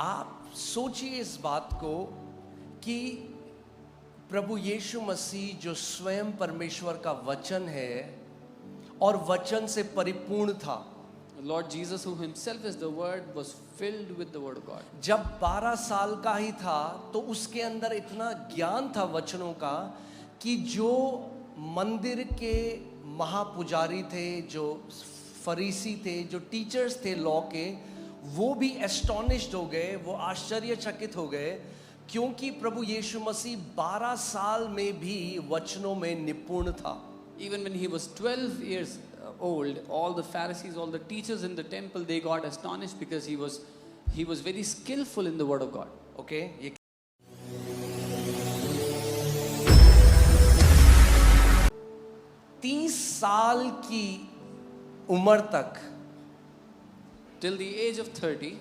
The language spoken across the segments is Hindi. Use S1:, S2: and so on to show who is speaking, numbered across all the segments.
S1: आप सोचिए इस बात को कि प्रभु यीशु मसीह जो स्वयं परमेश्वर का वचन है और वचन से परिपूर्ण था,
S2: Lord Jesus, who himself is the word, was filled with the word of God.
S1: जब 12 साल का ही था तो उसके अंदर इतना ज्ञान था वचनों का कि जो मंदिर के महापुजारी थे, जो फरीसी थे, जो टीचर्स थे लॉ के, वो भी एस्टोनिश्ड हो गए, वो आश्चर्यचकित हो गए, क्योंकि प्रभु यीशु मसीह 12 साल में भी वचनों में निपुण था.
S2: Even when he was 12 years old, all the Pharisees, all the teachers in the temple, they got astonished because he was very skillful in the word of God.
S1: Okay? 30 साल की उम्र तक
S2: Till the age of 30,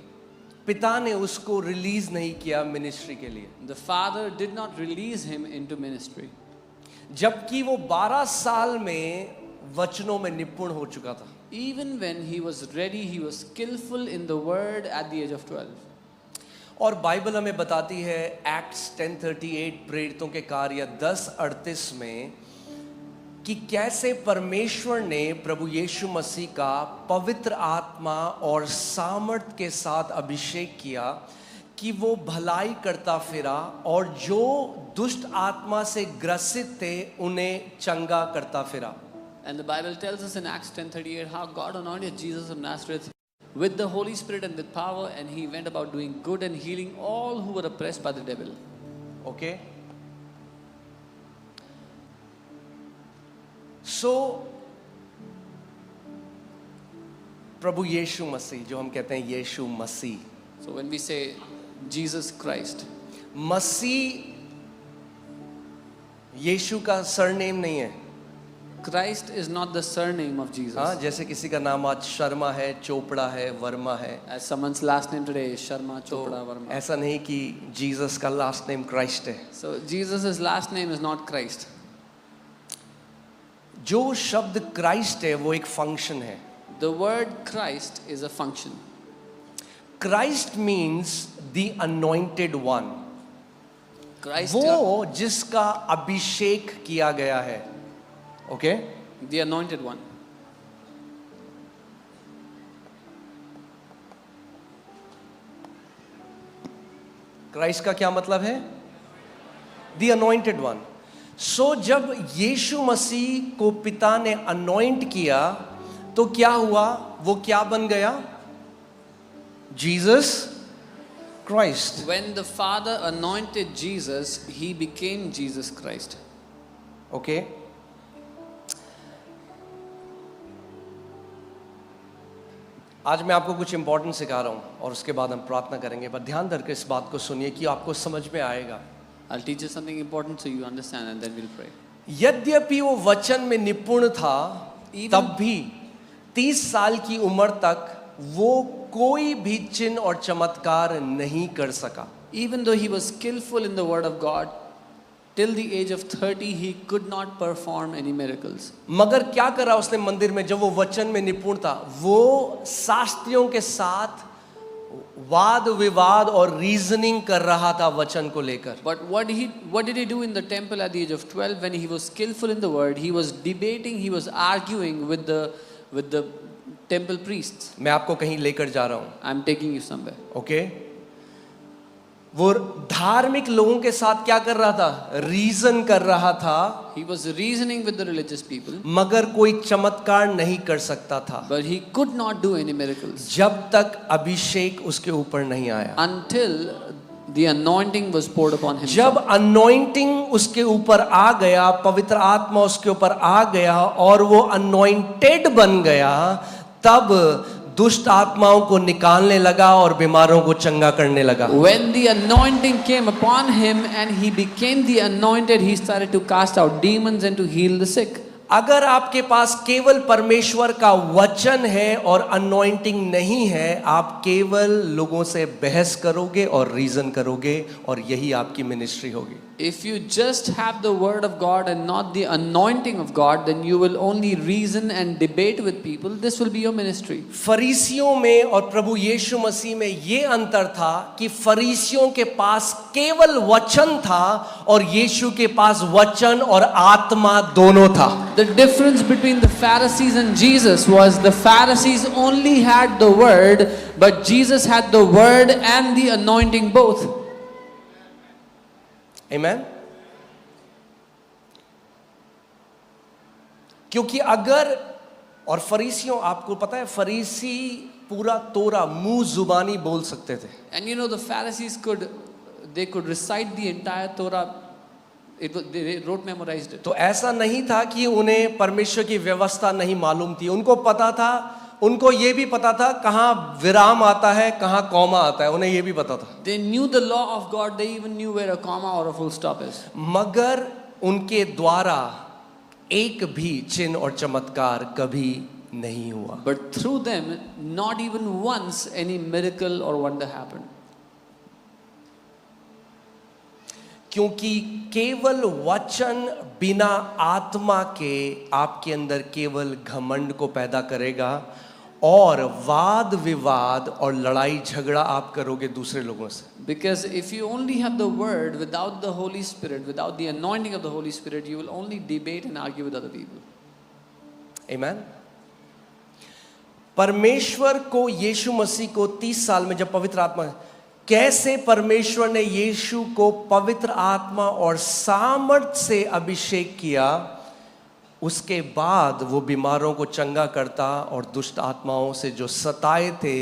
S1: पिता ने उसको रिलीज नहीं किया मिनिस्ट्री के लिए,
S2: the father did not release him into ministry.
S1: जबकि वो 12 साल में वचनों में निपुण हो चुका था.
S2: Even when he was ready, he was skillful in the word at the age of 12.
S1: और बाइबल हमें बताती है एक्ट्स 10:38 प्रेरितों के कार्य 10:38 में कि कैसे परमेश्वर ने प्रभु यीशु मसीह का पवित्र आत्मा और सामर्थ के साथ अभिषेक किया कि वो भलाई करता फिरा और जो दुष्ट आत्मा से ग्रसित थे उन्हें चंगा करता फिरा.
S2: And the Bible tells us in Acts 10:38 how God anointed Jesus of Nazareth with the Holy Spirit and with power, and he went about doing good and healing all who were oppressed by the devil.
S1: Okay? So प्रभु यीशु मसीह, जो हम कहते हैं यीशु मसीह,
S2: So when we say Jesus Christ,
S1: मसीह यीशु का सरनेम नहीं है.
S2: Christ is not the surname of Jesus.
S1: हाँ, जैसे किसी का नाम आज शर्मा है, चोपड़ा है, वर्मा है,
S2: As someone's last name today is Sharma, Chopra, Verma.
S1: ऐसा नहीं कि जीसस का लास्ट नेम क्राइस्ट है.
S2: So Jesus' last name is not Christ.
S1: जो शब्द क्राइस्ट है वो एक फंक्शन है.
S2: The word Christ is a function.
S1: Christ means the anointed one,
S2: Christ,
S1: वो जिसका अभिषेक किया गया है. Okay?
S2: the anointed one.
S1: Christ का क्या मतलब है? The anointed one. सो जब यीशु मसीह को पिता ने अनॉइंट किया तो क्या हुआ? वो क्या बन गया? Jesus Christ.
S2: When the Father anointed Jesus, he became Jesus Christ.
S1: Okay? आज मैं आपको कुछ इंपॉर्टेंट सिखा रहा हूं और उसके बाद हम प्रार्थना करेंगे, पर ध्यान धरकर इस बात को सुनिए कि आपको समझ में आएगा.
S2: I'll teach you something important so you understand, and then we'll pray.
S1: यद्यपि वो वचन में निपुण था, तब भी 30 साल की उम्र तक वो कोई भी चिन्ह और चमत्कार नहीं कर सका.
S2: Even though he was skillful in the word of God, till the age of 30 he could not perform any miracles.
S1: मगर क्या करा उसने मंदिर में? जब वो वचन में निपुण था, वो शास्त्रियों के साथ वाद विवाद और रीजनिंग कर रहा था वचन को लेकर.
S2: But what did he do in the temple at the age of 12 when he was skillful in the word? He was debating, he was arguing with the temple priests.
S1: मैं आपको कहीं लेकर जा रहा हूं.
S2: I'm taking you somewhere.
S1: Okay? वो धार्मिक लोगों के साथ क्या कर रहा था? रीजन कर रहा था.
S2: He was reasoning with the religious people,
S1: मगर कोई चमत्कार नहीं कर सकता था
S2: but he could not do any miracles
S1: जब तक अभिषेक उसके ऊपर नहीं आया.
S2: until the anointing was poured upon him.
S1: जब अनॉइंटिंग उसके ऊपर आ गया, पवित्र आत्मा उसके ऊपर आ गया और वो अनॉइंटेड बन गया, तब दुष्ट आत्माओं को निकालने लगा और बीमारों को चंगा करने लगा.
S2: When the anointing came upon him and he became the anointed, he started to cast out demons and to heal the sick.
S1: अगर आपके पास केवल परमेश्वर का वचन है और अनॉइंटिंग नहीं है, आप केवल लोगों से बहस करोगे और रीजन करोगे, और यही आपकी मिनिस्ट्री होगी.
S2: If you just have the word of God and not the anointing of God, then you will only reason and debate with people. This will be your ministry.
S1: फरीसियों में और प्रभु यीशु मसीह में ये अंतर था कि फरीसियों के पास केवल वचन था और यीशु के पास वचन और आत्मा दोनों था.
S2: The difference between the Pharisees and Jesus was the Pharisees only had the word, but Jesus had the word and the anointing both.
S1: Amen? क्योंकि अगर, और फरीसियों, आपको पता है फरीसी पूरा तोरा मुंह जुबानी बोल सकते थे.
S2: And you know the Pharisees could recite the entire Torah. They wrote memorized it.
S1: तो ऐसा नहीं था कि उन्हें परमेश्वर की व्यवस्था नहीं मालूम थी. उनको पता था, उनको ये भी पता था कहाँ विराम आता है, कहाँ कॉमा आता है, उन्हें ये भी पता था.
S2: They knew the law of God. They even knew where a comma or a full stop is.
S1: मगर उनके द्वारा एक भी चिन्ह और चमत्कार कभी नहीं हुआ.
S2: But through them, not even once any miracle or wonder happened.
S1: क्योंकि केवल वचन बिना आत्मा के आपके अंदर केवल घमंड को पैदा करेगा, और वाद विवाद और लड़ाई झगड़ा आप करोगे दूसरे लोगों से.
S2: Because if you only have the word without the Holy Spirit, without the anointing of the Holy Spirit, you will only debate and argue with other people.
S1: Amen. परमेश्वर को, यीशु मसीह को 30 साल में जब पवित्र आत्मा, कैसे परमेश्वर ने यीशु को पवित्र आत्मा और सामर्थ से अभिषेक किया, उसके बाद वो बीमारों को चंगा करता और दुष्ट आत्माओं से जो सताए थे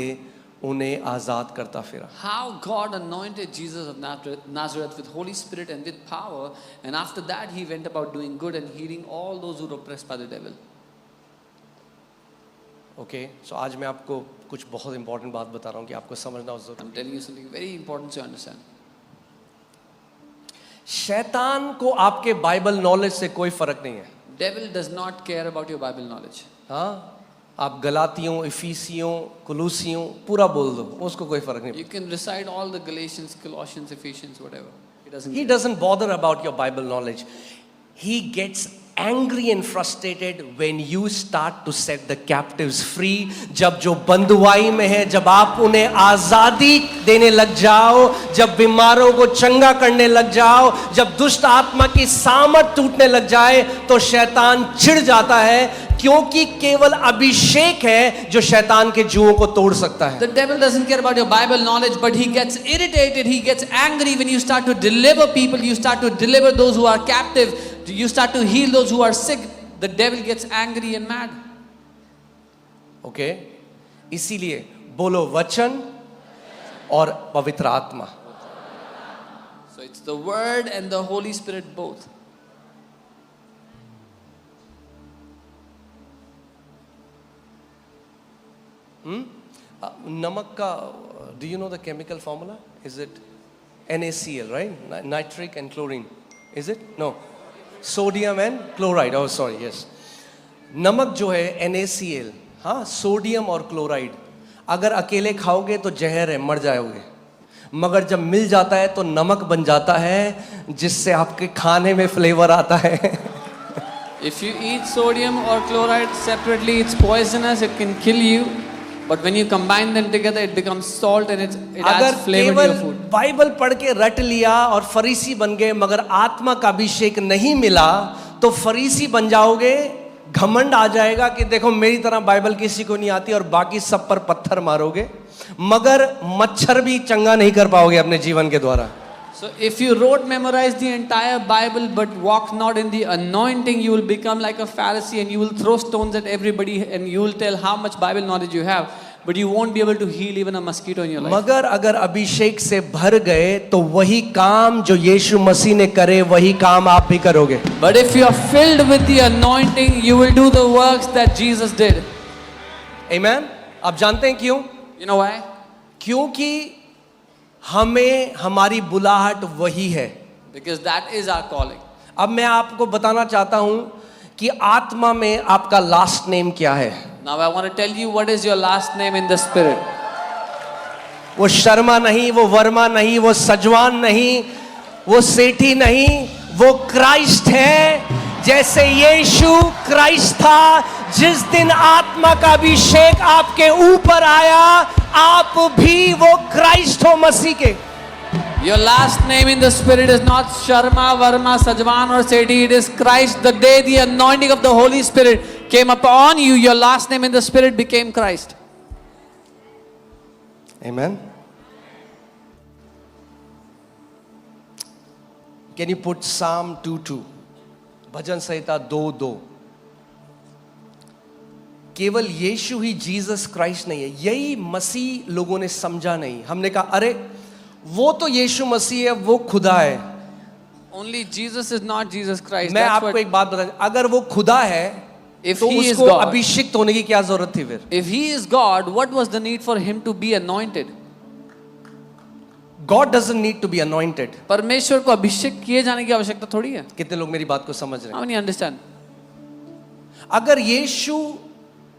S1: उन्हें आजाद करता फिरा.
S2: How God anointed Jesus of Nazareth with Holy Spirit and with power, and after that he went about doing good and healing all those who were oppressed by the devil.
S1: Okay, so आज मैं आपको कुछ बहुत इंपॉर्टेंट बात बता रहा हूँ कि आपको समझना जरूरी.
S2: I'm telling you something very important to understand.
S1: शैतान को आपके बाइबल नॉलेज से कोई फर्क नहीं है.
S2: Devil does not care about your Bible knowledge.
S1: हाँ, आप गलातियों, इफिसियों, कुलूसियों पूरा बोल दो, उसको कोई फर्क नहीं.
S2: You can recite all the Galatians, Colossians, Ephesians, whatever.
S1: He doesn't bother about your Bible knowledge. He gets angry and frustrated when you start to set the captives free. जब जो बंधुआई में है, जब आप उन्हें आजादी देने लग जाओ, जब बीमारों को चंगा करने लग जाओ, जब दुष्ट आत्मा की सामर्थ टूटने लग जाए, तो शैतान चिढ़ जाता है, क्योंकि केवल अभिषेक है जो शैतान के जुओं को तोड़ सकता है.
S2: The devil doesn't care about your Bible knowledge, but he gets irritated, he gets angry when you start to deliver people, you start to deliver those who are captive, you start to heal those who are sick. The devil gets angry and mad.
S1: Okay, इसीलिए बोलो वचन और पवित्र आत्मा.
S2: So it's the word and the Holy Spirit both.
S1: नमक का, do you know the chemical formula? Is it NaCl, right? Nitric and chlorine. Is it? No. Sodium and chloride. Oh, sorry. Yes. नमक जो है NaCl, हाँ, सोडियम और क्लोराइड, अगर अकेले खाओगे तो जहर है, मर जाओगे. मगर जब मिल जाता है तो नमक बन जाता है, जिससे आपके खाने में फ्लेवर आता है.
S2: If you eat sodium or chloride separately, it's poisonous, it can kill you. But when you combine them together, it becomes salt and it adds flavor to your food.
S1: अगर बाइबल पढ़ के रट लिया और फरीसी बन गए, मगर आत्मा का अभिषेक नहीं मिला, तो फरीसी बन जाओगे, घमंड आ जाएगा कि देखो मेरी तरह बाइबल किसी को नहीं आती, और बाकी सब पर पत्थर मारोगे, मगर मच्छर भी चंगा नहीं कर पाओगे अपने जीवन के द्वारा.
S2: So if you memorize the entire Bible but walk not in the anointing, you will become like a Pharisee and you will throw stones at everybody and you will tell how much Bible knowledge you have, but you won't be able to heal even a mosquito in your life.
S1: मगर अगर अभिषेक से भर गए तो वही काम जो यीशु मसीह ने करे, वही काम आप भी करोगे.
S2: But if you are filled with the anointing, you will do the works that Jesus did.
S1: Amen. आप जानते हैं क्यों?
S2: You know why?
S1: क्योंकि हमें हमारी बुलाहट वही है.
S2: Because that is our calling.
S1: अब मैं आपको बताना चाहता हूं कि आत्मा में आपका लास्ट नेम क्या है।
S2: Now I want to tell you what is your last name in the spirit.
S1: वो शर्मा नहीं, वो वर्मा नहीं, वो सजवान नहीं, वो सेठी नहीं, वो क्राइस्ट है। जैसे यीशु क्राइस्ट था, जिस दिन आत्मा का अभिषेक आपके ऊपर आया, आप भी वो क्राइस्ट हो मसीह के।
S2: Your last name in the spirit is not Sharma, Varma, Sajwan or Sethi. It is Christ. The day the anointing of the Holy Spirit came upon you, your last name in the spirit became Christ.
S1: Amen. Can you put Psalm 2:2? भजन संहिता 2:2। केवल यीशु ही जीसस क्राइस्ट नहीं है, यही मसीह लोगों ने समझा नहीं। हमने कहा अरे वो तो यीशु मसीह है, वो खुदा है।
S2: Only Jesus is not Jesus Christ.
S1: मैं आपको एक बात बता, अगर वो खुदा है तो उसको अभिषिक्त होने की क्या जरूरत थी फिर?
S2: If he is God, what was the need for him to be anointed?
S1: God doesn't need to be anointed.
S2: परमेश्वर को अभिषेक किए जाने की आवश्यकता थोड़ी है।
S1: कितने लोग मेरी बात को समझ रहे हैं?
S2: How many understand?
S1: अगर यीशु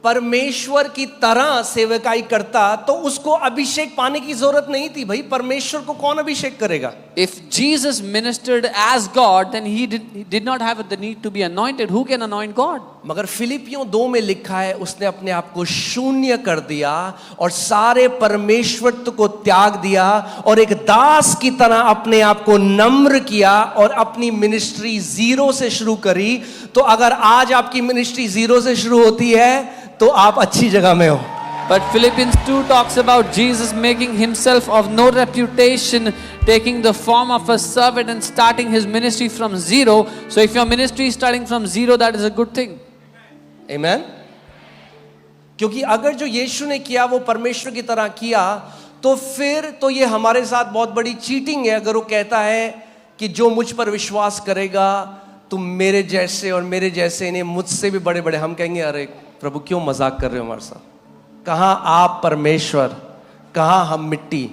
S1: परमेश्वर की तरह सेवकाई करता तो उसको अभिषेक पाने की जरूरत नहीं थी। भाई परमेश्वर को कौन अभिषेक करेगा?
S2: If Jesus ministered as God, then he did not have the need to be anointed. Who can anoint God?
S1: मगर फिलिपियों 2 में लिखा है, उसने अपने आप को शून्य कर दिया और सारे परमेश्वरत्व को त्याग दिया और एक दास की तरह अपने आप को नम्र किया और अपनी मिनिस्ट्री 0 से शुरू करी। तो अगर आज आपकी मिनिस्ट्री 0 से शुरू होती है तो आप अच्छी जगह में हो।
S2: But Philippians 2 talks about Jesus making himself of no reputation, taking the form of a servant and starting his ministry from 0. So if your ministry is starting from 0, that is a good thing.
S1: Amen. क्योंकि अगर जो यीशु ने किया वो परमेश्वर की तरह किया, तो फिर तो ये हमारे साथ बहुत बड़ी चीटिंग है। अगर वो कहता है कि जो मुझ पर विश्वास करेगा तुम मेरे जैसे और मेरे जैसे ने मुझसे भी बड़े बड़े, हम कहेंगे अरे प्रभु क्यों मजाक कर रहे हो हमारे साथ? कहाँ आप परमेश्वर, कहाँ हम मिट्टी,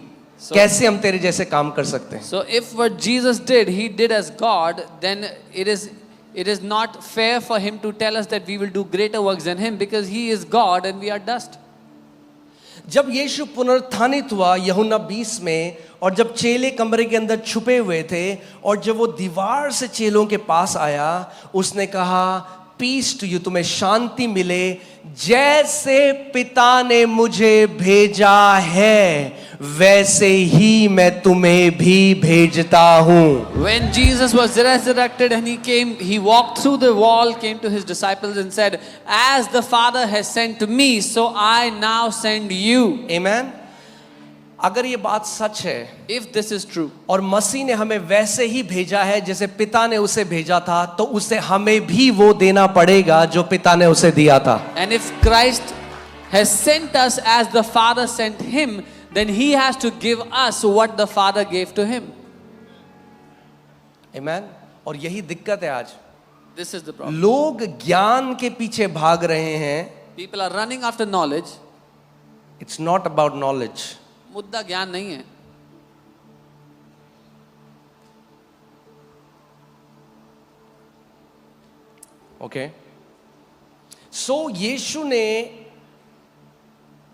S1: कैसे हम तेरे जैसे काम कर सकते हैं?
S2: So if what Jesus did, he did as God, then it is not fair for him to tell us that we will do greater works than him, because he is God and we are dust.
S1: जब यीशु पुनरुत्थानित हुआ यूहन्ना 20 में, और जब चेले कमरे के अंदर छुपे हुए थे और जब वो दीवार से चेलों के पास आया, उसने कहा पीस टू यू, तुम्हें शांति मिले, जैसे पिता ने मुझे भेजा है वैसे ही मैं तुम्हें भी भेजता हूं।
S2: When Jesus was resurrected and he walked through the wall, came to his disciples and said, as the Father has sent me, so I now send you.
S1: Amen. अगर ये बात सच है,
S2: if this is true,
S1: और मसीह ने हमें वैसे ही भेजा है जैसे पिता ने उसे भेजा था, तो उसे हमें भी वो देना पड़ेगा जो पिता ने उसे दिया था।
S2: And if Christ has sent us as the Father sent him, then he has to give us what the Father gave to him.
S1: Amen. और यही दिक्कत है आज।
S2: This is the problem.
S1: लोग ज्ञान के पीछे भाग रहे हैं।
S2: People are running after knowledge.
S1: It's not about knowledge.
S2: मुद्दा ज्ञान नहीं है।
S1: ओके, सो यीशु ने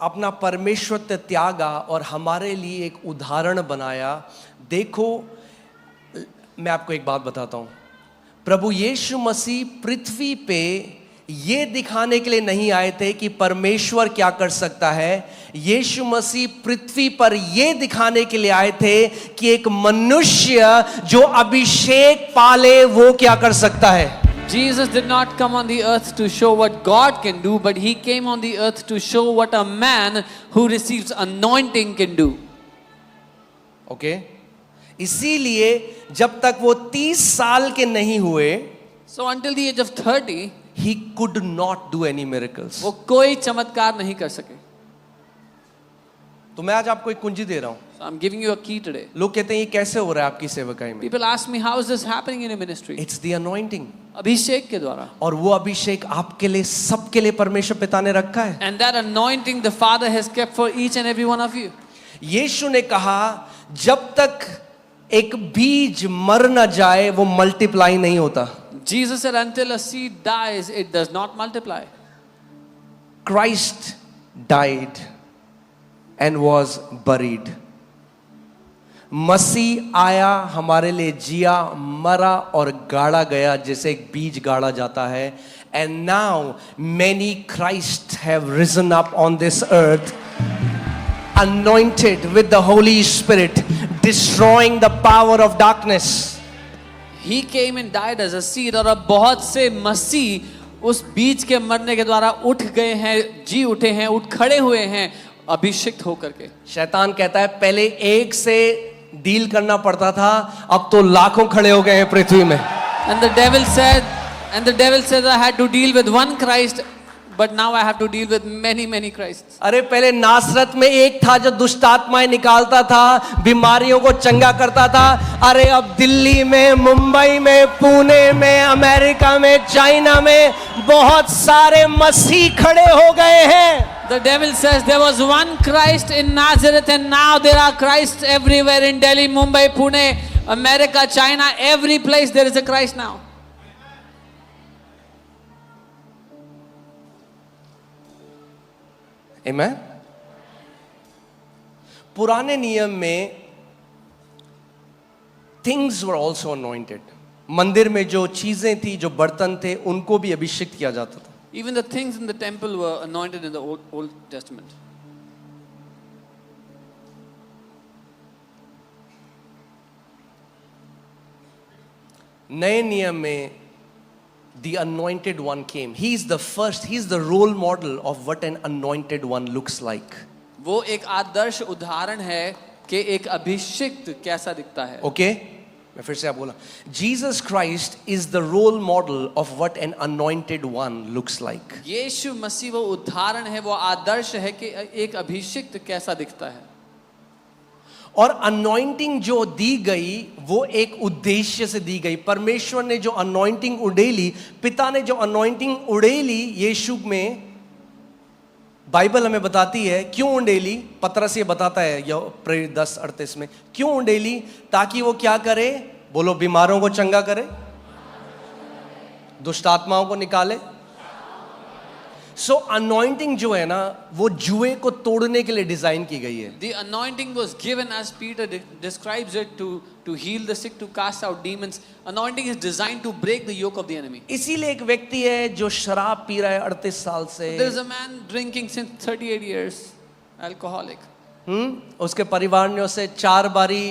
S1: अपना परमेश्वरत्व त्यागा और हमारे लिए एक उदाहरण बनाया। देखो, मैं आपको एक बात बताता हूं, प्रभु यीशु मसीह पृथ्वी पे ये दिखाने के लिए नहीं आए थे कि परमेश्वर क्या कर सकता है। यीशु मसीह पृथ्वी पर ये दिखाने के लिए आए थे कि एक मनुष्य जो अभिषेक पाले वो क्या कर सकता है।
S2: Jesus did not come on the earth to show what God can do, but he came on the earth to show what a man who receives anointing can do.
S1: Okay, इसीलिए जब तक वो 30 साल के नहीं हुए,
S2: so until the age of 30,
S1: he could not do any miracles.
S2: वो कोई चमत्कार नहीं कर सके।
S1: तो मैं आज आपको एक कुंजी दे रहा हूं।
S2: So I'm giving you a key today.
S1: लोग कहते हैं ये कैसे हो रहा है आपकी सेवकाई में?
S2: People ask me, how is this happening in your ministry?
S1: It's the anointing.
S2: अभिषेक के द्वारा।
S1: और वो अभिषेक आपके लिए, सबके लिए परमेश्वर पिता ने रखा है।
S2: And that anointing the Father has kept for each and every one of you.
S1: यीशु ने कहा जब तक एक बीज मर न जाए वो मल्टीप्लाई नहीं होता।
S2: Jesus said, until a seed dies, it does not multiply.
S1: Christ died and was buried. मसीह आया, हमारे लिए जिया, मरा और गाड़ा गया जैसे एक बीज गाड़ा जाता है. And now many Christ have risen up on this earth, anointed with the Holy Spirit, destroying the power of darkness.
S2: He came and died as a seed. और अब बहुत से मसीह उस बीज के मरने के द्वारा उठ गए हैं, जी उठे हैं, उठ खड़े हुए हैं अभिषिक्त होकर के.
S1: शैतान कहता है पहले एक से डील करना पड़ता था, अब तो लाखों खड़े हो गए हैं पृथ्वी में.
S2: And the devil said I had to deal with one Christ, but now I have to deal with many Christs.
S1: अरे पहले नासरत में एक था जो दुष्ट आत्माएं निकालता था, बीमारियों को चंगा करता था. अरे अब दिल्ली में, मुंबई में, पुणे में, अमेरिका में, चाइना में बहुत सारे मसीह खड़े हो गए हैं.
S2: The devil says there was one Christ in Nazareth and now there are Christs everywhere in Delhi, Mumbai, Pune, America, China, every place there is a Christ now.
S1: Amen. पुराने नियम में things were also anointed. मंदिर में जो चीजें थी, जो बर्तन थे, उनको भी अभिषेक किया जाता था.
S2: Even the things in the temple were anointed in the Old Testament.
S1: नए नियम में the anointed one came. He is the first, he is the role model of what an anointed one looks like.
S2: वो एक आदर्श उदाहरण है कि एक अभिषिक्त कैसा दिखता है.
S1: Okay? मैं फिर से आप बोला. Jesus Christ is the role model of what an anointed one looks like.
S2: यीशु मसीह वो उदाहरण है, वो आदर्श है कि एक अभिषिक्त कैसा दिखता है.
S1: और अनॉइंटिंग जो दी गई वो एक उद्देश्य से दी गई. परमेश्वर ने जो अनॉइंटिंग उड़ेली, पिता ने जो अनॉइंटिंग उड़ेली यीशु में, बाइबल हमें बताती है क्यों उड़ेली. पतरस ये बताता है प्रेरित 10:38 में, क्यों उड़ेली, ताकि वो क्या करे, बोलो, बीमारों को चंगा करे, दुष्ट आत्माओं को निकाले. सो अनॉइंटिंग जो है ना, वो जुए को तोड़ने के लिए डिजाइन की गई है.
S2: The anointing was given, as Peter describes it, to heal the sick, to cast out demons. Anointing is designed to break the yoke of the enemy.
S1: इसीलिए एक व्यक्ति है जो शराब पी रहा है 38 साल से.
S2: There is a man drinking since 38 years, alcoholic.
S1: उसके परिवार ने उसे 4 बारी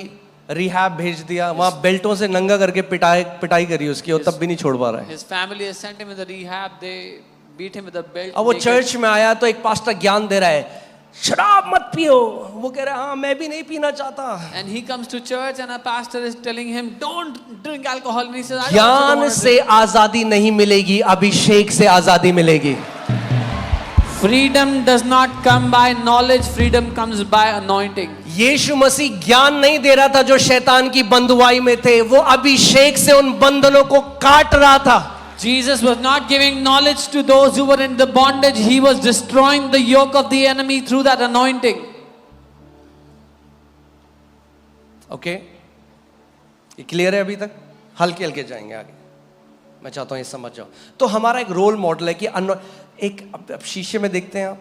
S1: रिहैब भेज दिया, वहां बेल्टों से नंगा करके पिटाई करी उसकी, और तब भी नहीं छोड़ पा रहा है.
S2: His family has sent him in the rehab. They beat him with a belt.
S1: अब वो चर्च में आया तो एक पास्टर ज्ञान दे रहा है, शराब मत पियो. वो कह रहा है हाँ मैं भी नहीं पीना चाहता.
S2: And he comes to church and a pastor is telling him don't drink alcohol, and he says
S1: ज्ञान से आजादी नहीं मिलेगी, अभिषेक से आजादी मिलेगी.
S2: Freedom does not come by knowledge, freedom comes by anointing.
S1: यीशु मसीह ज्ञान नहीं दे रहा था जो शैतान की बंधुआई में थे, वो अभिषेक से उन बंधनों को काट रहा था.
S2: Jesus was not giving knowledge to those who were in the bondage. He was destroying the yoke of the enemy through that anointing.
S1: Okay? ये क्लियर है अभी तक? हल्के हल्के जाएंगे आगे. मैं चाहता हूं ये समझ जाओ. तो हमारा एक रोल मॉडल है कि एक अब शीशे में देखते हैं आप,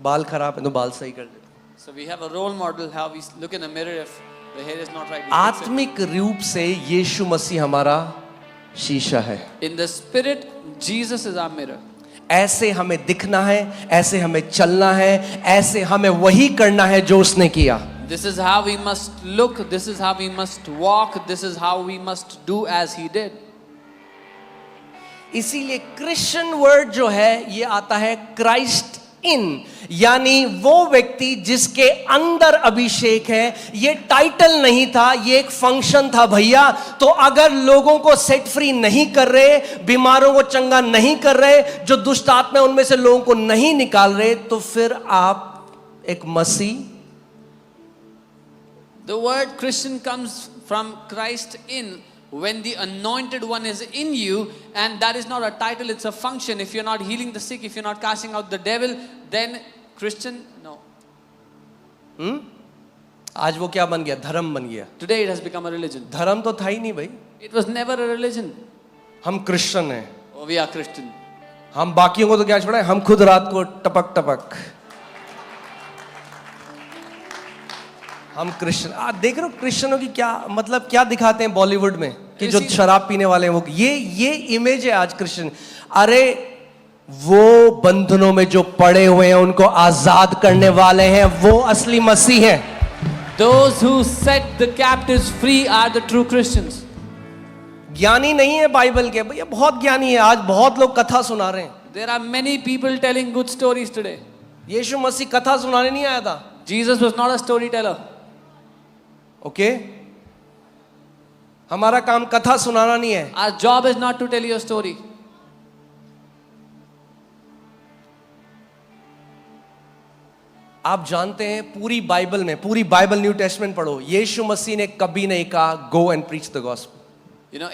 S1: बाल खराब है तो बाल सही कर देते हैं.
S2: So we have a role model how we look in a mirror if the hair is not right.
S1: आत्मिक रूप से यीशु मसीह हमारा शीशा है.
S2: In the spirit, Jesus is our mirror.
S1: ऐसे हमें दिखना है, ऐसे हमें चलना है, ऐसे हमें वही करना है जो उसने किया.
S2: This is how we must look, this is how we must walk, this is how we must do as he did.
S1: इसीलिए क्रिश्चियन वर्ड जो है ये आता है क्राइस्ट इन, यानी वो व्यक्ति जिसके अंदर अभिषेक है. ये टाइटल नहीं था, ये एक फंक्शन था भैया. तो अगर लोगों को सेट फ्री नहीं कर रहे, बीमारों को चंगा नहीं कर रहे, जो दुष्ट आत्मा उनमें से लोगों को नहीं निकाल रहे, तो फिर आप एक मसीह.
S2: The word Christian comes from Christ in. When the anointed one is in you, and that is not a title, it's a function. If you're not healing the sick, if you're not casting out the devil, then Christian, no.
S1: आज वो क्या बन गया? धर्म बन गया.
S2: Today it has become a religion.
S1: धर्म तो था ही नहीं भाई.
S2: It was never a religion.
S1: हम क्रिश्चियन हैं,
S2: Oh, we are Christian.
S1: हम बाकियों को तो क्या छोड़ा है, हम खुद रात को टपक टपक। हम क्रिश्चियन, देख रहे हो क्रिश्चियनों की क्या मतलब क्या दिखाते हैं बॉलीवुड में कि जो शराब पीने वाले हैं वो ये इमेज है आज क्रिश्चियन। अरे वो बंधनों में जो पड़े हुए हैं उनको आजाद करने वाले हैं, वो असली मसीह हैं।
S2: Those who set the captives free are the true Christians.
S1: ज्ञानी नहीं है बाइबल के, भैया बहुत ज्ञानी है। आज बहुत लोग कथा सुना रहे हैं।
S2: There are many people telling good stories today.
S1: यीशु मसीह कथा सुनाने नहीं आया था।
S2: Jesus was not a storyteller.
S1: Okay हमारा काम कथा सुनाना नहीं है।
S2: Our job is not to tell you a story.
S1: आप जानते हैं पूरी बाइबल में, पूरी बाइबल न्यू टेस्टमेंट पढ़ो, यीशु मसीह ने कभी नहीं कहा go and preach the gospel.
S2: You know,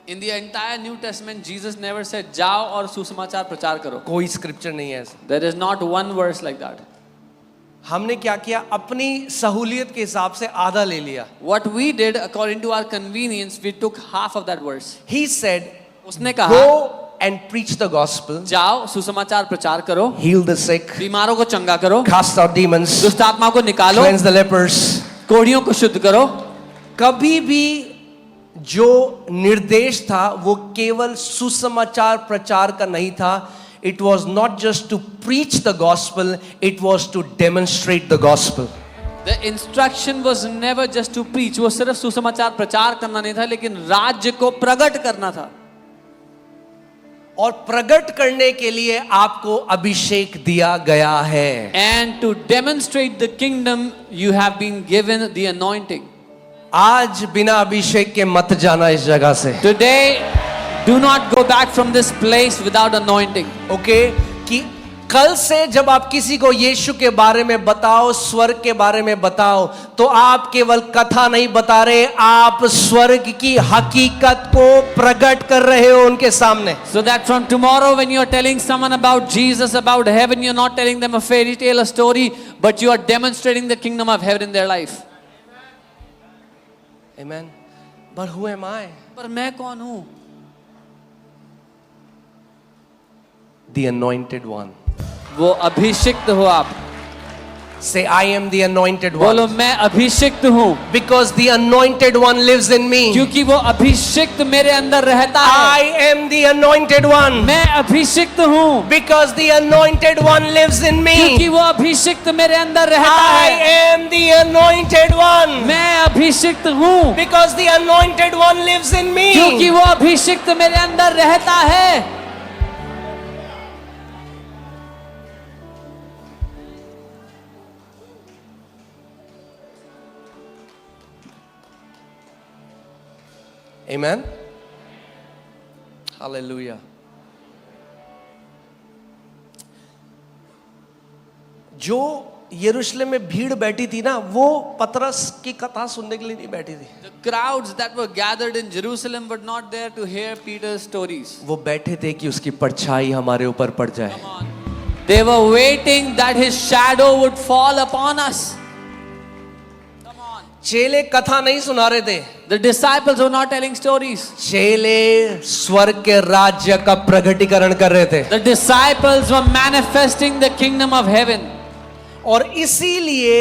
S2: in the entire New Testament, Jesus never said जाओ और सुसमाचार प्रचार करो.
S1: कोई स्क्रिप्चर नहीं है ऐसा।
S2: There is not one verse like that.
S1: हमने क्या किया, अपनी सहूलियत के हिसाब से आधा ले लिया।
S2: What we did according to our convenience, we took half of that verse.
S1: He said,
S2: उसने कहा,
S1: go and preach the gospel,
S2: जाओ सुसमाचार प्रचार करो,
S1: heal the sick,
S2: बीमारों को चंगा करो,
S1: cast out demons,
S2: दुष्ट आत्मा को निकालो,
S1: cleanse the lepers,
S2: कोढ़ियों को शुद्ध करो।
S1: कभी भी जो निर्देश था वो केवल सुसमाचार प्रचार का नहीं था। It was not just to preach the gospel, it was to demonstrate the gospel.
S2: The instruction was never just to preach. वो सिर्फ सुसमाचार प्रचार करना नहीं था, लेकिन राज्य को प्रकट करना था।
S1: और प्रकट करने के लिए आपको अभिषेक दिया गया है।
S2: And to demonstrate the kingdom, you have been given the anointing.
S1: आज बिना अभिषेक के मत जाना इस जगह से।
S2: Today, do not go back from this place without anointing.
S1: Okay कि कल से जब आप किसी को यीशु के बारे में बताओ, स्वर्ग के बारे में बताओ, तो आप केवल कथा नहीं बता रहे, आप स्वर्ग की हकीकत को प्रकट कर रहे हो उनके सामने।
S2: So that from tomorrow when you are telling someone about Jesus, about heaven, you are not telling them a fairy tale, a story, but you are demonstrating the kingdom of heaven in their life.
S1: Amen. But who am I?
S2: पर मैं कौन हूँ?
S1: The anointed one.
S2: वो अभिषिक्त हो आप।
S1: Say, I am the anointed one.
S2: बोलो मैं अभिषिक्त हूँ।
S1: Because the anointed one lives in me.
S2: क्योंकि वो अभिषिक्त मेरे अंदर रहता है।
S1: I am the anointed one.
S2: मैं अभिषिक्त हूँ।
S1: Because the anointed one lives in me.
S2: क्योंकि वो अभिषिक्त मेरे अंदर रहता
S1: I
S2: है।
S1: am the anointed one.
S2: मैं अभिषिक्त हूँ।
S1: Because the anointed one lives in me.
S2: क्योंकि वो अभिषिक्त मेरे अंदर रहता है।
S1: Amen. Hallelujah. जो यरूशलेम में भीड़ बैठी थी ना, वो पतरस की कथा सुनने के लिए नहीं बैठी थी।
S2: The crowds that were gathered in Jerusalem were not there to hear Peter's stories.
S1: वो बैठे थे कि उसकी परछाई हमारे ऊपर पड़ जाए।
S2: Come on. They were waiting that his shadow would fall upon us. Come on.
S1: चेले कथा नहीं सुना रहे थे।
S2: The disciples were not telling stories.
S1: चेले स्वर्ग के राज्य का प्रकटीकरण कर रहे थे।
S2: The disciples were manifesting the kingdom of heaven.
S1: और इसीलिए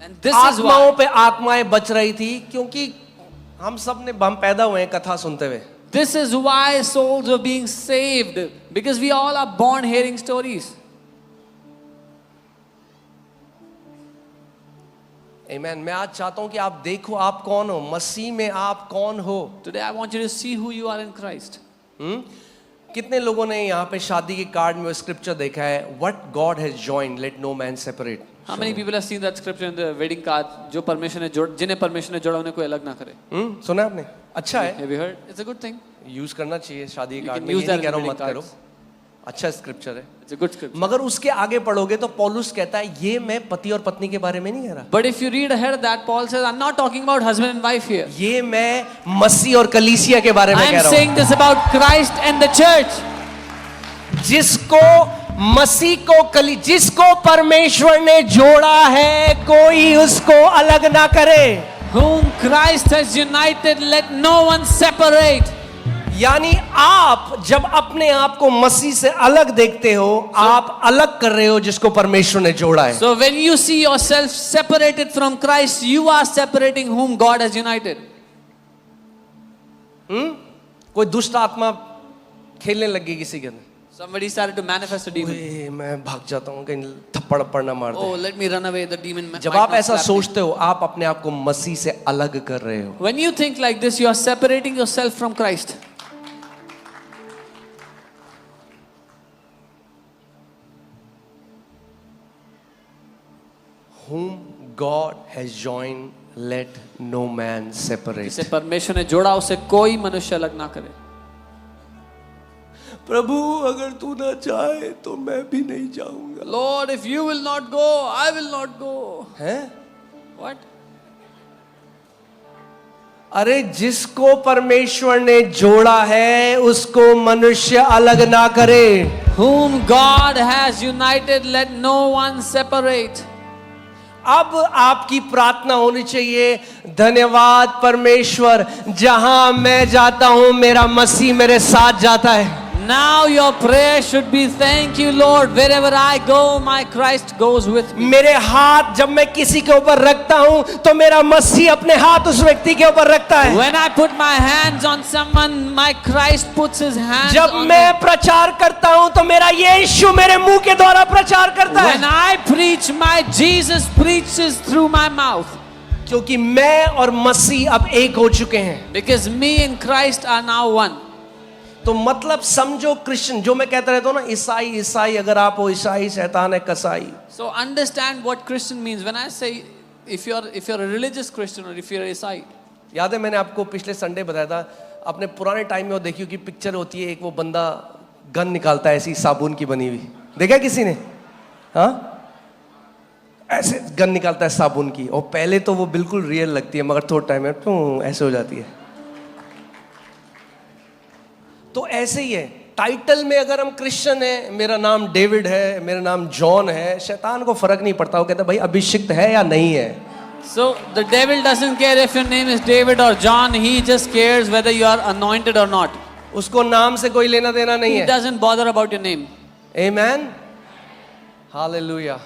S2: And this is
S1: आत्माओं
S2: why.
S1: पे आत्माएं बच रही थी, क्योंकि हम पैदा हुए हैं कथा सुनते हुए।
S2: This is why souls were being saved, because we all are born hearing stories.
S1: Amen. मैं आज चाहता हूं कि आप देखो आप कौन हो, मसीह में आप कौन हो।
S2: Today I want you to see who you are in Christ.
S1: कितने लोगों ने यहाँ पे शादी के कार्ड में स्क्रिप्चर देखा है, What God has joined, let no man separate.
S2: How many people have seen that scripture in the wedding card? जो परमेश्वर ने जिन्हें परमेश्वर ने जोड़ा उन्हें कोई अलग ना करे.
S1: सुना आपने? अच्छा है,
S2: Have you heard? It's a good thing.
S1: Use करना चाहिए शादी के
S2: You
S1: कार्ड
S2: can
S1: में,
S2: use
S1: ये
S2: that
S1: नहीं कह रहा हूँ
S2: in
S1: मत
S2: wedding
S1: करो, अच्छा स्क्रिप्चर है।
S2: It's a good scripture.
S1: मगर उसके आगे पढ़ोगे तो पौलुस कहता है ये मैं पति और पत्नी के बारे में नहीं कह रहा,
S2: But if you read ahead of that, Paul says, I'm not talking about husband and wife here.
S1: ये मैं मसीह और कलीसिया के बारे में
S2: I
S1: कह
S2: am
S1: रहा
S2: saying this about Christ and the church.
S1: हूँ। जिसको परमेश्वर ने जोड़ा है, कोई उसको अलग ना करे।
S2: Whom Christ has united, let no one separate.
S1: यानी आप जब अपने आप को मसीह से अलग देखते हो, आप अलग कर रहे हो जिसको परमेश्वर ने जोड़ा है.
S2: So when you see yourself separated from Christ, you are separating whom God has united.
S1: कोई दुष्ट आत्मा खेलने लगी किसी के अंदर.
S2: Somebody started to manifest a demon.
S1: ओए, मैं भाग जाता हूँ कहीं थप्पड़ पड़ना मार दे.
S2: Oh, let me run away. The demon.
S1: जब
S2: might
S1: आप
S2: not
S1: ऐसा
S2: slap me.
S1: सोचते हो, आप अपने आप को मसीह से अलग कर रहे हो.
S2: When you think like this, you are separating yourself from Christ.
S1: Whom God has joined, let no man separate.
S2: जिसे परमेश्वर ने जोड़ा उसे कोई मनुष्य अलग ना करे.
S1: प्रभु अगर तू ना चाहे तो मैं भी नहीं जाऊंगा.
S2: Lord, if you will not go, I will not go.
S1: हैं?
S2: What?
S1: अरे जिसको परमेश्वर ने जोड़ा है उसको मनुष्य अलग ना करे.
S2: Whom God has united, let no one separate.
S1: अब आपकी प्रार्थना होनी चाहिए, धन्यवाद परमेश्वर, जहां मैं जाता हूं मेरा मसीह मेरे साथ जाता है.
S2: Now your prayer should be, thank you Lord, wherever I go, my Christ goes with me.
S1: मेरे हाथ जब मैं किसी के ऊपर रखता हूं तो मेरा मसीह अपने हाथ उस व्यक्ति के ऊपर रखता है.
S2: When I put my hands on someone, my Christ puts his hands
S1: जब
S2: on
S1: मैं
S2: them.
S1: प्रचार करता हूं तो मेरा यीशु मेरे मुंह के द्वारा प्रचार करता
S2: When
S1: है.
S2: I preach, my Jesus preaches through my mouth.
S1: क्योंकि मैं और मसीह अब एक हो चुके हैं.
S2: Because me and Christ are now one.
S1: तो मतलब समझो क्रिश्चियन, जो मैं कहता रहता हूं ना, ईसाई ईसाई, अगर आप हो ईसाई, शैतान है कसाई.
S2: So understand what Christian means. When I say if you're a religious Christian or if you're a Isai.
S1: याद है मैंने आपको पिछले संडे बताया था, अपने पुराने टाइम में वो देखियो कि पिक्चर होती है, एक वो बंदा गन निकालता है ऐसी साबुन की बनी हुई, देखा किसी ने? हाँ, ऐसे गन निकालता है साबुन की, और पहले तो वो बिल्कुल रियल लगती है मगर थोड़ा टाइम में ऐसे हो जाती है. तो ऐसे ही है टाइटल में, अगर हम क्रिश्चियन है, मेरा नाम डेविड है, मेरा नाम जॉन है, शैतान को फर्क नहीं पड़ता, वो कहता है भाई अभिषिक्त है या नहीं है.
S2: So the devil doesn't care if your name is David or John. He just cares whether you are anointed or not.
S1: उसको नाम से कोई लेना देना नहीं
S2: He
S1: है.
S2: doesn't bother about your name.
S1: Amen, hallelujah.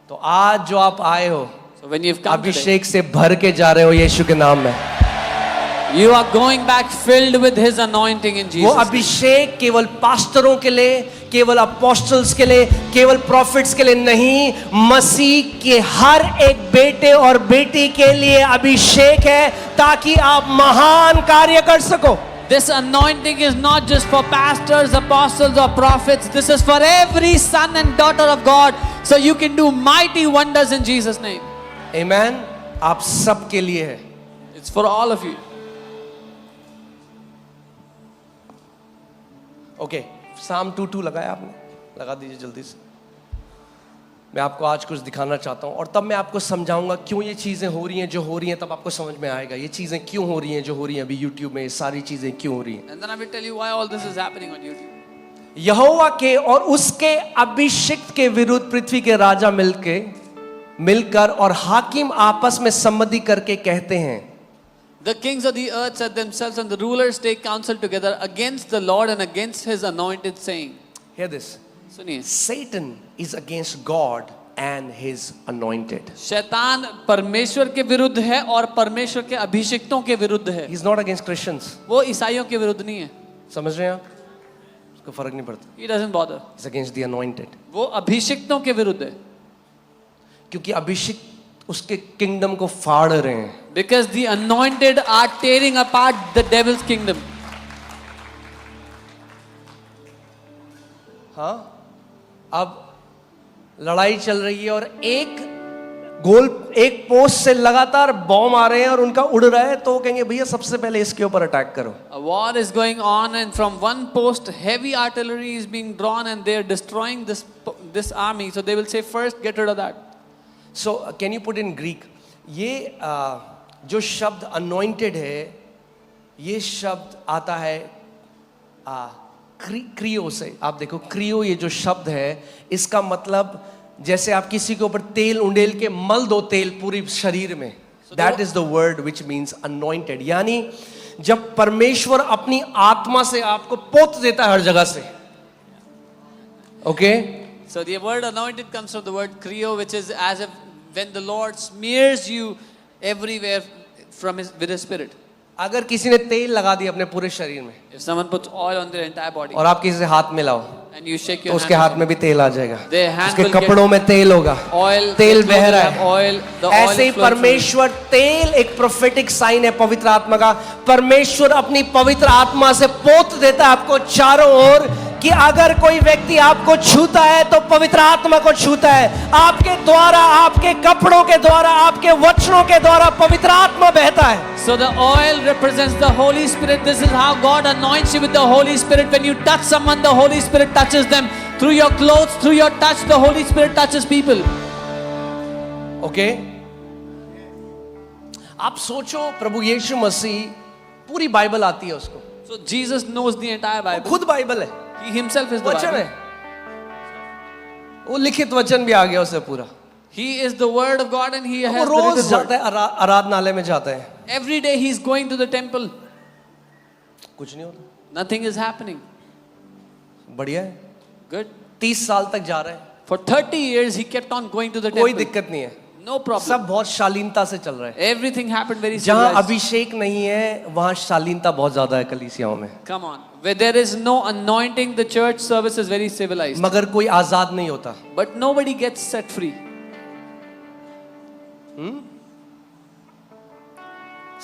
S1: तो आज जो आप आए हो,
S2: So when you've come today,
S1: अभिषेक से भर के जा रहे हो यीशु के नाम में.
S2: you are going back filled with His anointing in
S1: वो
S2: Jesus' name.
S1: अभिषेक केवल पास्टरों के लिए, केवल अपोस्टल्स के लिए, केवल प्रॉफिट्स के लिए नहीं, मसीह के हर एक बेटे और बेटी के लिए अभिषेक है, ताकि आप महान कार्य कर सको.
S2: This anointing is not just for pastors, apostles or prophets. This is for every son and daughter of God, so you can do mighty wonders in Jesus' name.
S1: आमेन. आप सब के लिए है.
S2: It's for all of you.
S1: Okay, साम 2:2 लगाया आपने, लगा दीजिए जल्दी से. मैं आपको आज कुछ दिखाना चाहता हूँ और तब मैं आपको समझाऊंगा क्यों ये चीज़ें हो रही हैं जो हो रही हैं. तब आपको समझ में आएगा ये चीज़ें क्यों हो रही हैं जो हो रही हैं अभी यूट्यूब में, ये सारी चीज़ें क्यों हो रही हैं.
S2: And then I will tell you why all this is happening on YouTube.
S1: यहोवा के और उसके अभिषिक्त के विरुद्ध पृथ्वी के राजा मिलकर और हाकिम आपस में सम्मति करके कहते हैं.
S2: The kings of the earth set themselves and the rulers take counsel together against the Lord and against His anointed, saying.
S1: Hear this.
S2: सुनिए.
S1: Satan is against God and His anointed.
S2: शैतान परमेश्वर के विरुद्ध है और परमेश्वर के अभिषिक्तों के विरुद्ध है.
S1: He's not against Christians.
S2: वो ईसाइयों के विरुद्ध नहीं है.
S1: समझ रहे हैं आप? उसको फर्क नहीं पड़ता.
S2: He doesn't bother.
S1: He's against the anointed.
S2: वो अभिषिक्तों के विरुद्ध है.
S1: क्योंकि अभिषिक्त उसके किंगडम को फाड़ रहे हैं.
S2: Because the anointed are tearing apart the devil's kingdom.
S1: हाँ, अब लड़ाई चल रही है और एक पोस्ट से लगातार बॉम्ब आ रहे हैं और उनका उड़ रहा है, तो वो कहेंगे भैया सबसे पहले इसके ऊपर अटैक करो.
S2: A war is going on and from one post heavy artillery is being drawn and they are destroying this army, so they will say first get rid of that.
S1: So can you put in Greek? ये जो शब्द anointed है, ये शब्द आता है क्रियो से. आप देखो क्रियो, ये जो शब्द है इसका मतलब जैसे आप किसी के ऊपर तेल उंडेल के मल दो तेल पूरी शरीर में. That is the word which means anointed. यानी जब परमेश्वर अपनी आत्मा से आपको पोत देता है हर जगह से. Okay
S2: So the word anointed comes from the word kreo, which is as if when the Lord smears you everywhere from with His Spirit.
S1: अगर किसी ने तेल लगा दिया अपने पूरे शरीर में
S2: If someone puts oil on their entire body
S1: और आप किसी से हाथ मिलाओ
S2: and you shake
S1: तो
S2: your
S1: उसके
S2: hand,
S1: हाथ में भी तेल आ जाएगा,
S2: their hand
S1: उसके
S2: will get
S1: कपड़ों में तेल होगा,
S2: oil,
S1: तेल
S2: their
S1: बह
S2: clothes
S1: रहा
S2: will have
S1: है.
S2: oil, the oil
S1: ऐसे ही
S2: is flowing through.
S1: परमेश्वर, तेल एक प्रोफेटिक साइन है पवित्र आत्मा का. परमेश्वर अपनी पवित्र आत्मा से पोत देता है आपको चारों ओर कि अगर कोई व्यक्ति आपको छूता है तो पवित्र आत्मा को छूता है. आपके द्वारा, आपके कपड़ों के द्वारा, आपके वचनों के द्वारा पवित्र आत्मा बहता है.
S2: So the oil represents the Holy Spirit. This is how God anoints you with the Holy Spirit. When you touch someone, the Holy Spirit touches them. Through your clothes, through your touch, the Holy Spirit touches people.
S1: Okay आप सोचो, प्रभु यीशु मसीह, पूरी बाइबल आती है उसको,
S2: So Jesus knows the entire Bible.
S1: खुद बाइबल है,
S2: He himself is the
S1: वचन
S2: Bible.
S1: है, वो लिखित वचन भी आ गया उसे पूरा.
S2: He is the Word of God and He
S1: वो
S2: has the
S1: रोज
S2: written
S1: जाता
S2: word.
S1: है, आराधनालय में जाता है,
S2: Every day He is going to the temple.
S1: कुछ नहीं होता.
S2: Nothing is happening.
S1: बढ़िया है.
S2: Good.
S1: 30 साल तक जा रहा है,
S2: For 30 years He kept on going to the
S1: कोई
S2: temple.
S1: दिक्कत नहीं है,
S2: No problem.
S1: सब बहुत शालीनता से चल रहा है.
S2: Everything happened very
S1: जहाँ
S2: civilized.
S1: अभिषेक नहीं है वहाँ शालीनता बहुत ज्यादा है कलीसियाओं में.
S2: Come on. Where there is no anointing, the church service is very civilized.
S1: मगर कोई आजाद नहीं होता.
S2: But nobody gets set free.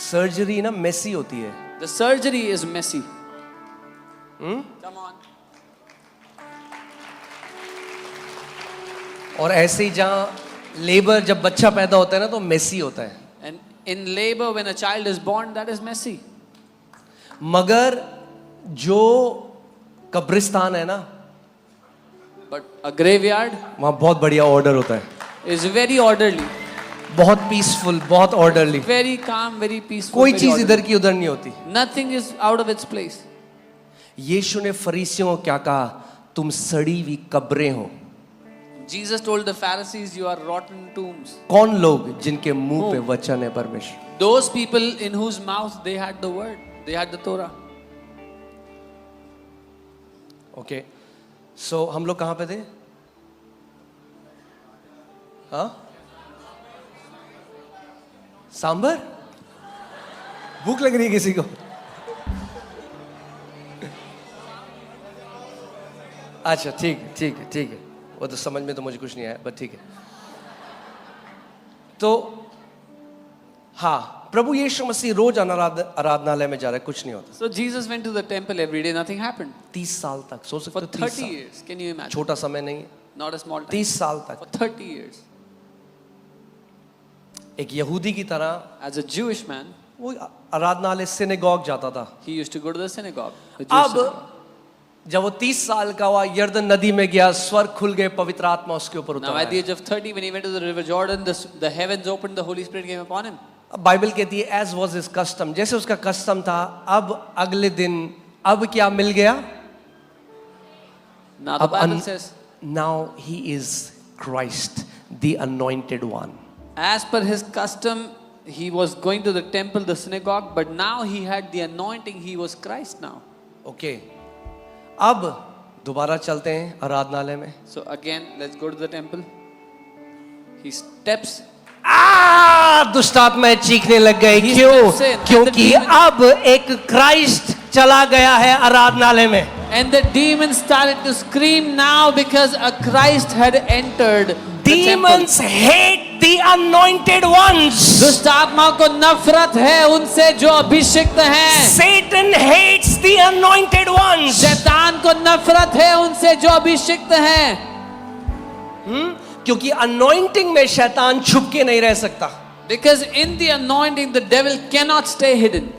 S1: Surgery ना मेसी होती है.
S2: The surgery is messy. Come on.
S1: और ऐसे ही जहाँ लेबर, जब बच्चा पैदा होता है ना तो मेसी होता है.
S2: And in labor, when a child is born, that is messy.
S1: मगर जो कब्रिस्तान है ना,
S2: But a graveyard
S1: वहाँ बहुत बढ़िया ऑर्डर होता है,
S2: is very orderly,
S1: बहुत पीसफुल, बहुत orderly.
S2: very calm, very peaceful.
S1: कोई
S2: very
S1: चीज
S2: orderly.
S1: इधर की उधर नहीं होती.
S2: Nothing is out of its place.
S1: यीशु ने फरीसियों को क्या कहा? तुम सड़ी हुई कब्रें हो.
S2: Jesus told the Pharisees, you are rotten tombs.
S1: कौन लोग जिनके मुंह पे वचन है परमेश्वर?
S2: Those people in whose mouth they had the word, they had the Torah.
S1: Okay so हम लोग कहाँ पे थे? हाँ, सांबर. भूख लग रही है किसी को? अच्छा ठीक है, ठीक है, ठीक है. वो तो समझ में तो मुझे कुछ नहीं आया, बट ठीक है. तो हाँ, प्रभु यीशु मसीह रोज आराधनालय में जा रहा है, कुछ नहीं होता.
S2: So Jesus went to the temple every day, nothing happened.
S1: 30 साल तक. सोच सकते
S2: For
S1: हो 30
S2: 30
S1: साल,
S2: years, can you imagine?
S1: छोटा समय नहीं है.
S2: Not a small time.
S1: 30 साल तक
S2: For 30 years.
S1: एक यहूदी की तरह
S2: As a Jewish man,
S1: वो आराधनालय सिनेगॉग जाता था.
S2: he used to go to the synagogue. The Jewish
S1: अब
S2: synagogue.
S1: जब वो 30 साल का हुआ, यर्दन नदी में गया, स्वर्ग खुल गए, पवित्र आत्मा उसके ऊपर
S2: Now
S1: उतर
S2: at the
S1: आया.
S2: age of 30, when he went to the river Jordan, the heavens opened, the Holy Spirit came upon him.
S1: अब बाइबल कहती है एज वॉज हिज कस्टम, जैसे उसका कस्टम था. अब अगले दिन अब क्या मिल गया?
S2: Now the Bible says,
S1: now he is Christ the anointed one.
S2: as per his custom, he was going to the temple, the synagogue, but now he had the anointing, he was Christ now.
S1: Okay अब दोबारा चलते हैं आराधनालय में.
S2: So again, let's go to the temple. He steps.
S1: दुष्ट आत्माएं चीखने लग गए.
S2: He
S1: क्यों?
S2: steps in, and
S1: क्योंकि
S2: the demon-
S1: अब एक क्राइस्ट चला गया है आराधनालय में.
S2: And the demons started to scream now because a Christ had entered the temple.
S1: Demons hate the anointed ones.
S2: दुष्ट आत्मा को नफरत है उनसे जो अभिषिक्त हैं.
S1: Satan hates the anointed ones.
S2: शैतान को नफरत है उनसे जो अभिषिक्त हैं.
S1: क्योंकि anointing में शैतान छुप के नहीं रह सकता.
S2: Because in the anointing the devil cannot stay hidden.